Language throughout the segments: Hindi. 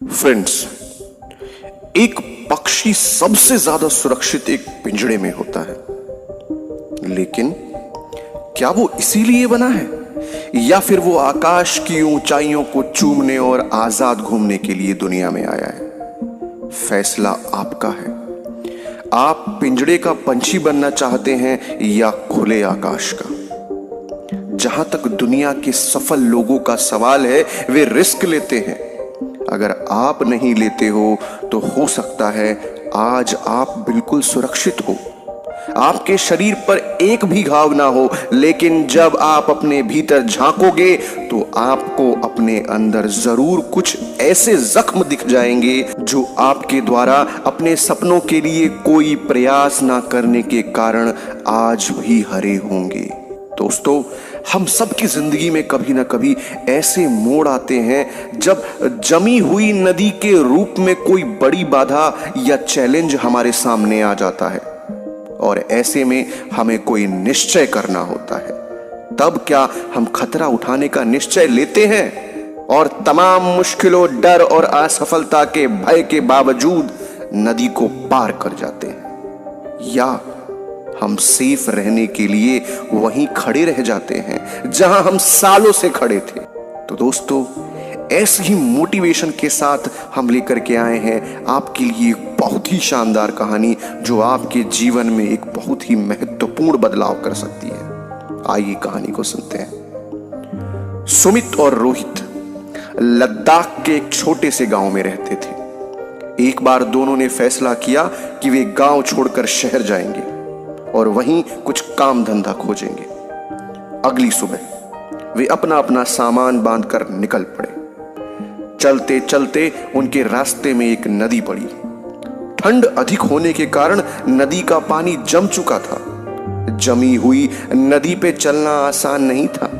फ्रेंड्स, एक पक्षी सबसे ज्यादा सुरक्षित एक पिंजड़े में होता है, लेकिन क्या वो इसीलिए बना है या फिर वो आकाश की ऊंचाइयों को चूमने और आजाद घूमने के लिए दुनिया में आया है? फैसला आपका है। आप पिंजड़े का पंछी बनना चाहते हैं या खुले आकाश का? जहां तक दुनिया के सफल लोगों का सवाल है, वे रिस्क लेते हैं। अगर आप नहीं लेते हो तो हो सकता है आज आप बिल्कुल सुरक्षित हो, आपके शरीर पर एक भी घाव ना हो, लेकिन जब आप अपने भीतर झांकोगे तो आपको अपने अंदर जरूर कुछ ऐसे जख्म दिख जाएंगे जो आपके द्वारा अपने सपनों के लिए कोई प्रयास ना करने के कारण आज भी हरे होंगे। दोस्तों, हम सबकी जिंदगी में कभी ना कभी ऐसे मोड़ आते हैं जब जमी हुई नदी के रूप में कोई बड़ी बाधा या चैलेंज हमारे सामने आ जाता है और ऐसे में हमें कोई निश्चय करना होता है। तब क्या हम खतरा उठाने का निश्चय लेते हैं और तमाम मुश्किलों, डर और असफलता के भय के बावजूद नदी को पार कर जाते हैं, या हम सेफ रहने के लिए वहीं खड़े रह जाते हैं जहां हम सालों से खड़े थे? तो दोस्तों, ऐसी ही मोटिवेशन के साथ हम लेकर के आए हैं आपके लिए एक बहुत ही शानदार कहानी जो आपके जीवन में एक बहुत ही महत्वपूर्ण बदलाव कर सकती है। आइए कहानी को सुनते हैं। सुमित और रोहित लद्दाख के एक छोटे से गांव में रहते थे। एक बार दोनों ने फैसला किया कि वे गांव छोड़कर शहर जाएंगे और वहीं कुछ काम धंधा खोजेंगे। अगली सुबह वे अपना अपना सामान बांधकर निकल पड़े। चलते चलते उनके रास्ते में एक नदी पड़ी। ठंड अधिक होने के कारण नदी का पानी जम चुका था। जमी हुई नदी पे चलना आसान नहीं था।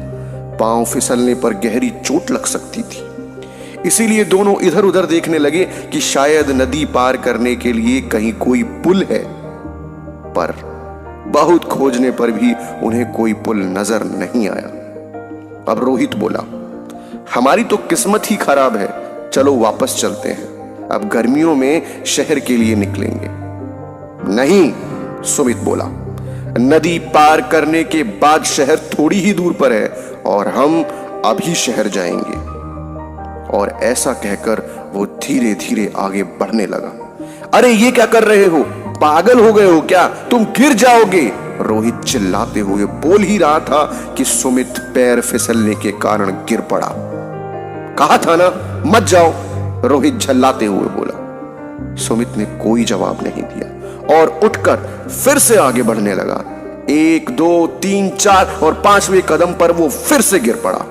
पांव फिसलने पर गहरी चोट लग सकती थी। इसीलिए दोनों इधर उधर देखने लगे कि शायद नदी पार करने के लिए कहीं कोई पुल है, पर बहुत खोजने पर भी उन्हें कोई पुल नजर नहीं आया। अब रोहित बोला, हमारी तो किस्मत ही खराब है, चलो वापस चलते हैं, अब गर्मियों में शहर के लिए निकलेंगे। नहीं, सुमित बोला, नदी पार करने के बाद शहर थोड़ी ही दूर पर है और हम अभी शहर जाएंगे। और ऐसा कहकर वो धीरे धीरे आगे बढ़ने लगा। अरे ये क्या कर रहे हो? पागल हो गए हो क्या? तुम गिर जाओगे, रोहित चिल्लाते हुए बोल ही रहा था कि सुमित पैर फिसलने के कारण गिर पड़ा। कहा था ना मत जाओ, रोहित झल्लाते हुए बोला। सुमित ने कोई जवाब नहीं दिया और उठकर फिर से आगे बढ़ने लगा। 1, 2, 3, 4 और 5वें कदम पर वो फिर से गिर पड़ा।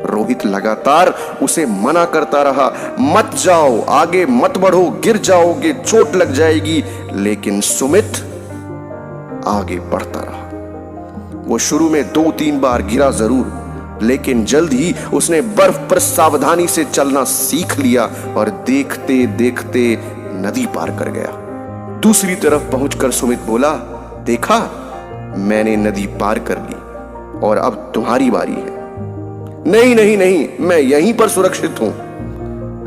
रोहित लगातार उसे मना करता रहा, मत जाओ, आगे मत बढ़ो, गिर जाओगे, चोट लग जाएगी, लेकिन सुमित आगे बढ़ता रहा। वो शुरू में 2-3 बार गिरा जरूर, लेकिन जल्द ही उसने बर्फ पर सावधानी से चलना सीख लिया और देखते देखते नदी पार कर गया। दूसरी तरफ पहुंचकर सुमित बोला, देखा, मैंने नदी पार कर ली और अब तुम्हारी बारी है। नहीं नहीं नहीं, मैं यहीं पर सुरक्षित हूं।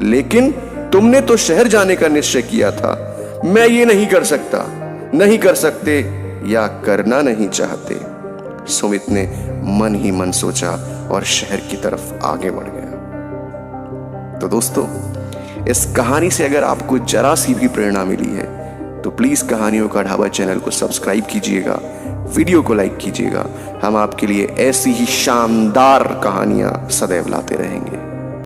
लेकिन तुमने तो शहर जाने का निश्चय किया था। मैं ये नहीं कर सकता। नहीं कर सकते या करना नहीं चाहते, सुमित ने मन ही मन सोचा और शहर की तरफ आगे बढ़ गया। तो दोस्तों, इस कहानी से अगर आपको जरा सी भी प्रेरणा मिली है तो प्लीज कहानियों का ढाबा चैनल को सब्सक्राइब कीजिएगा, वीडियो को लाइक कीजिएगा। हम आपके लिए ऐसी ही शानदार कहानियां सदैव लाते रहेंगे।